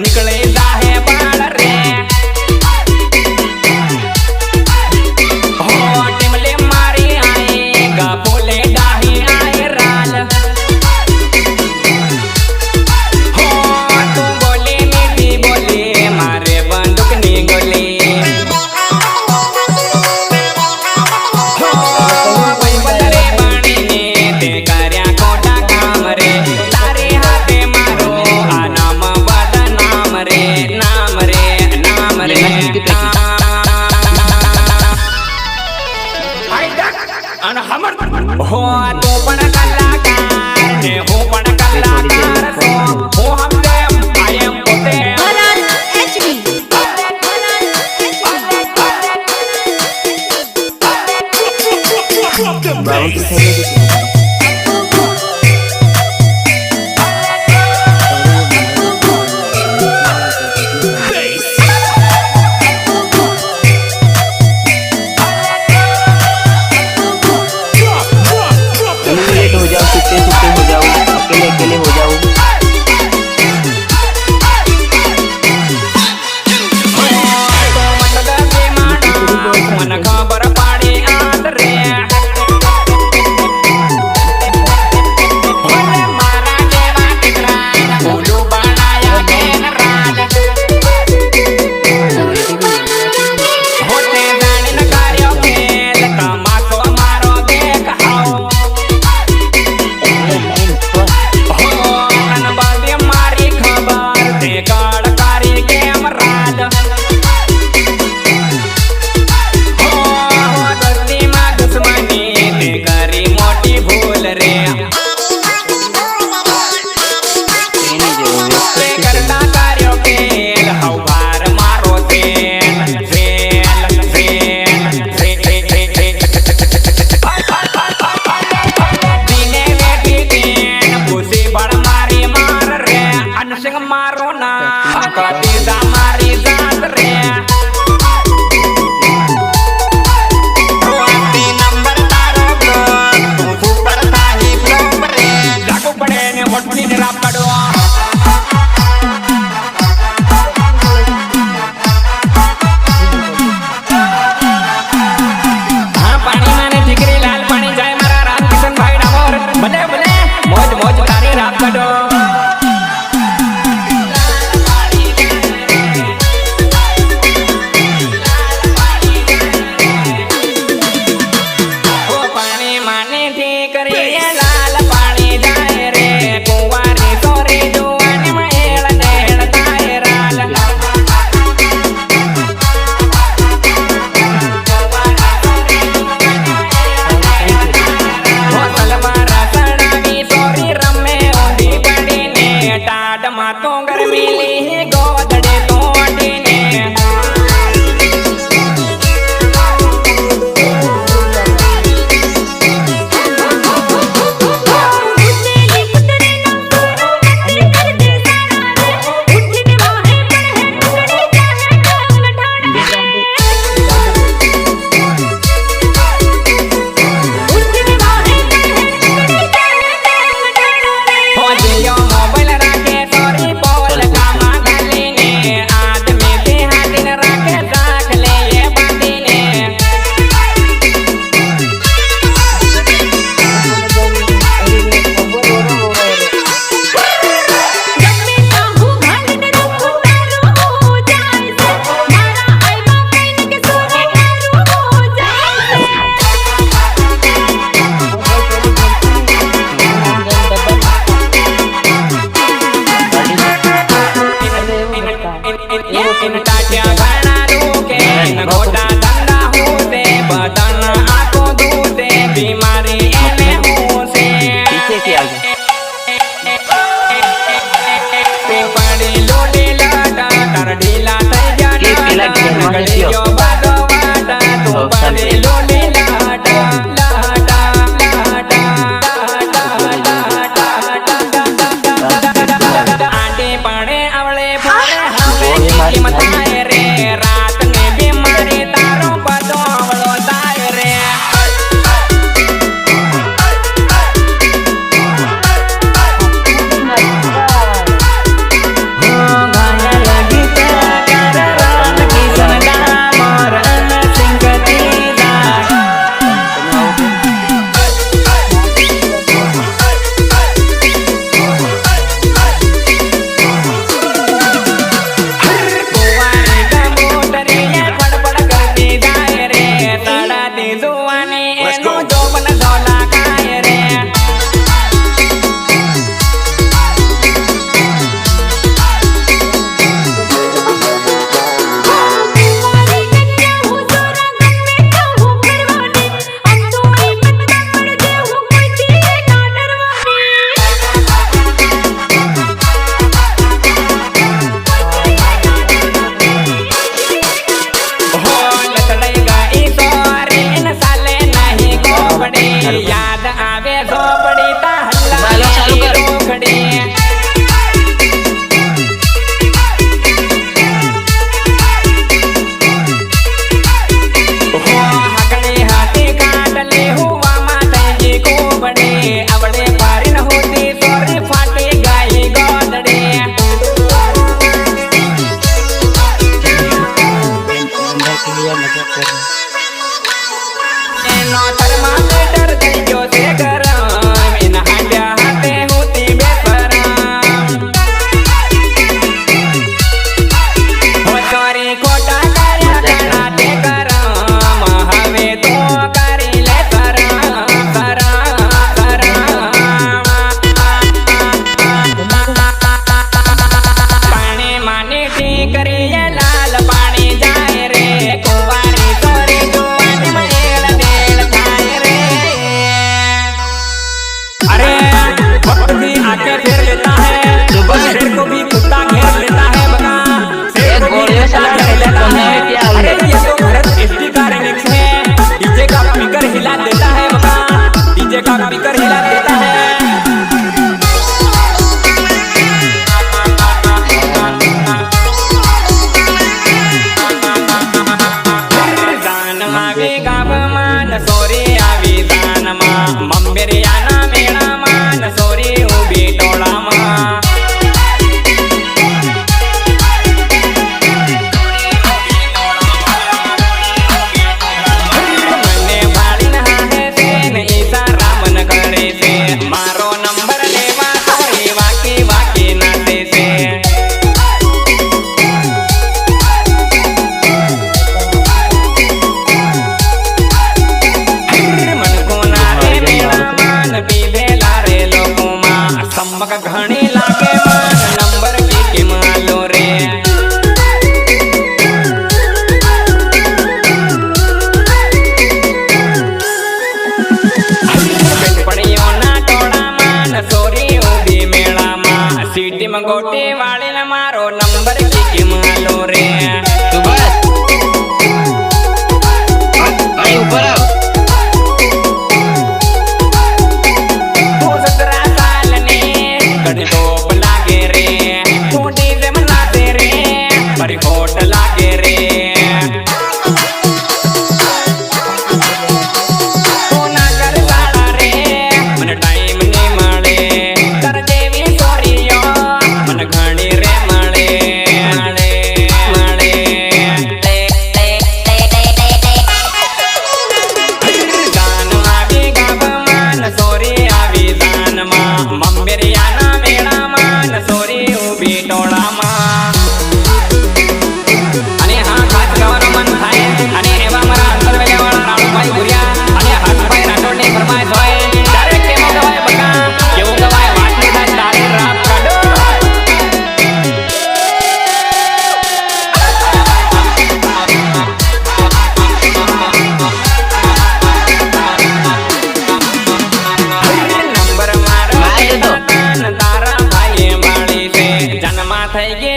निकले जाहे बाल रे हो टिमले मारी आएगा बोले डाही आए राल हो तू बोले मीठी बोले मारे बंदूक नी गोली हो तो पण कलाकार ने हो पण कलाकार सो हो हमसे आई एम पोते अकेले हो जाओ खबर पाड़ी आत रे मारा देवा टिकरा बोलू बनाया केन राज होते जाने न कार्यो खेल तमाशो मारो देख आओ मारी खबर दे कारी गेम राज हो दोस्ती मां दुश्मनी दे करी मोटी भूल रे करता कार्यो खेल हौ बार मारो तेल तेल दिने बेटी तेन खुशी बड़ मारी मार रे अनुसिंग मारो ना कतीजा मारी जात रे नंबर तारो तू सुपर ताही फ्लोप रे लागू पड़े ने होटली ने राप कड़ो हाँ पानी माने ठिकरी लाल पानी जाए मारा राम किशन भाई डामोर भले भले मौज मौज तारी राप कड़ो तो गर्मी ली गोदड़े तो अडीने मोबाइल राखे सॉरी बोल कामा गली ने आदमी देहा दिन राखे राख ले ये बाती ने इन टाटिया घना रूके इन घोटा धंधा होते बदन आको दूते बीमारी एने होसे पीछे क्या पेपड़ी लोडी लाटा कर ढीला થઈ जाना नगड़ी जो बादो बाटा तू बड़ी लोडी लाटा लाटा लाटा आटे पड़े अवले फरे हवे मताए रे रात ने बीमारी तारो पदो अवलो दाए रे हो गाया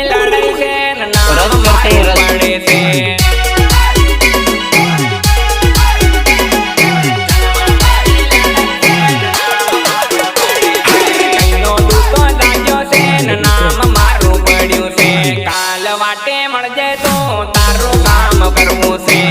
લડાઈ છે ને નામ રસ કરતે મારું રસ. પડે છે કઈનો દૂતો દાગ્યો છે ને નામ મારું પડ્યું છે કાલ વાટે મળજે તો તારું કામ કરવું છે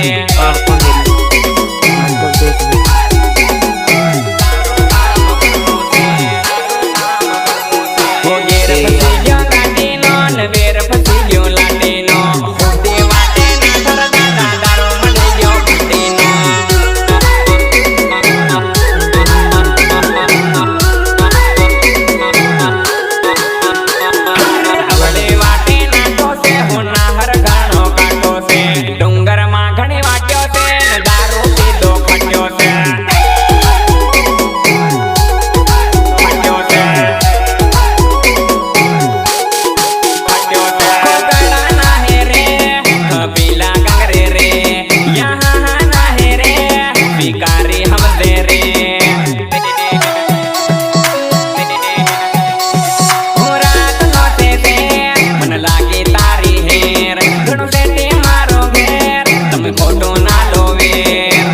ઘેર ફસી ગયો ગાડીનો ને વેર ફસી ગયો લાડીનો ઉડે વાટે ના ધરતા દાદારો મળી ગયો ફૂટીનો વડે વાટે નાખો છે હોનાહર ઘણો કાઢો છે ડુંગરમાં ઘણી વાટ્યો છે ને દારૂ પીધો ખટ્યો છે ખટ્યો છે खोगड़ा ना है रे कबीला गंगरे रे यहाँ ना है रे भिखारी हम दे रे रात नोते से मन लागे तारी हेर घणो सेटे मारो घेर તમે ખોટો ના લો વેર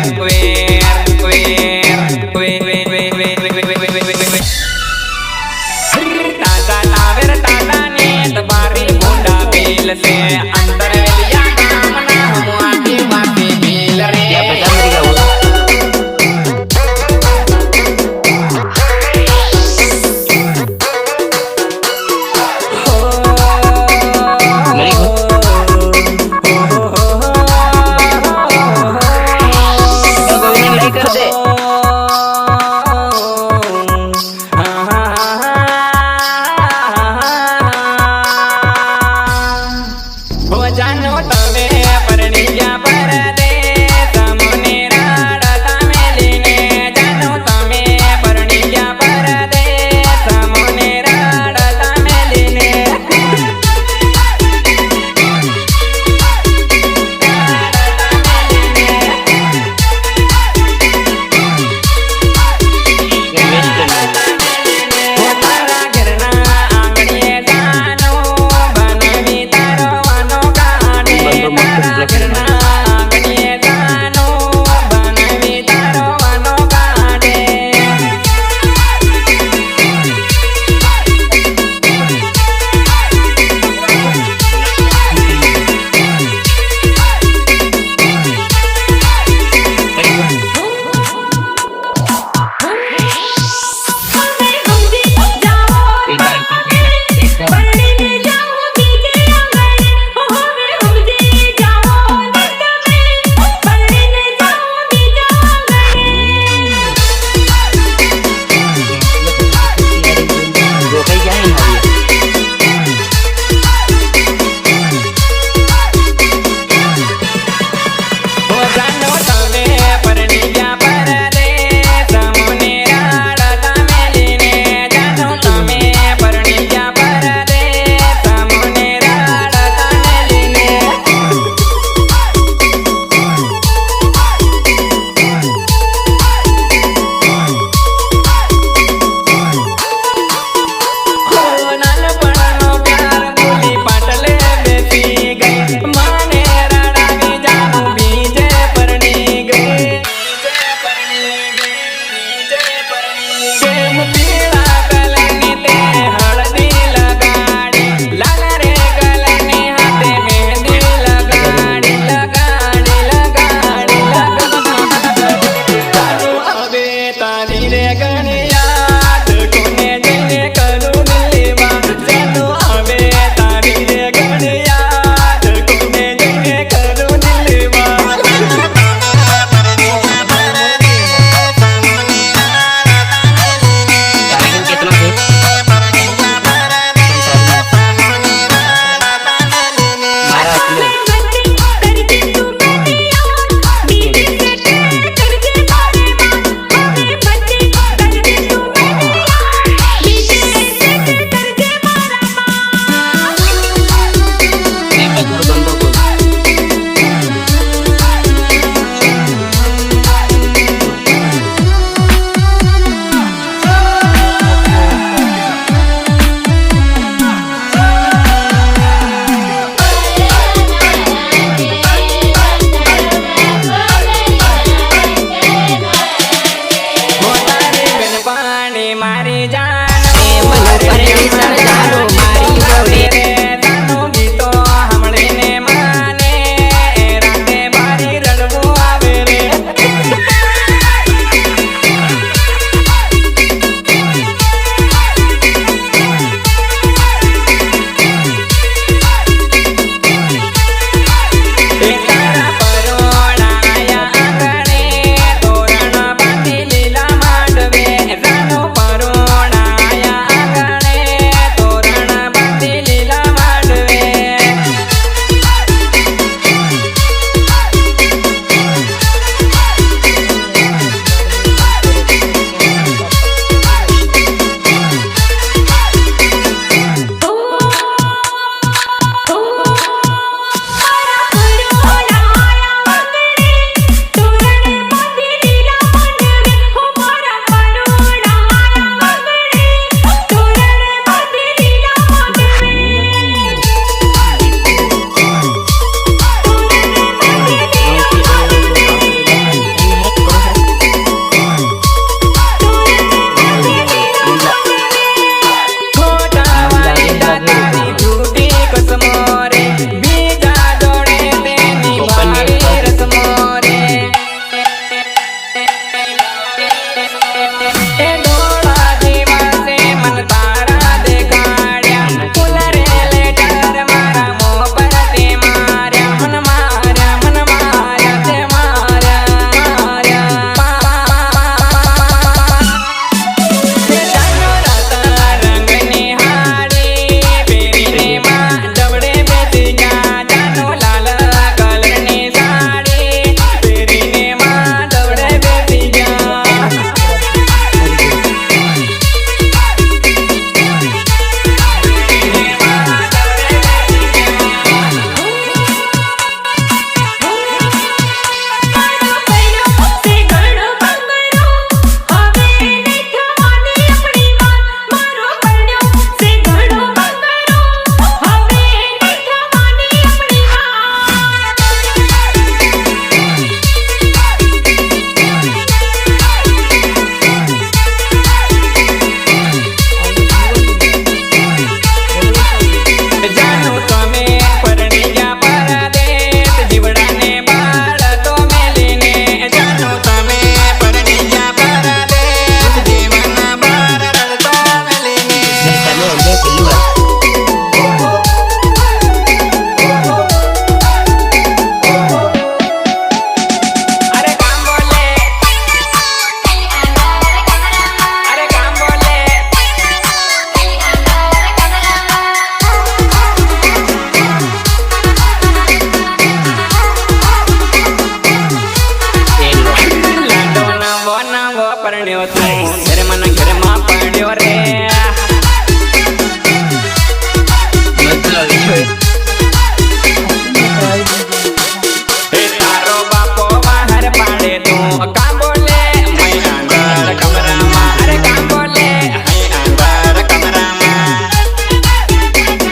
વેર વેર દાદા લાવેર દાદા ને તમારી ભૂંડા બેલ છે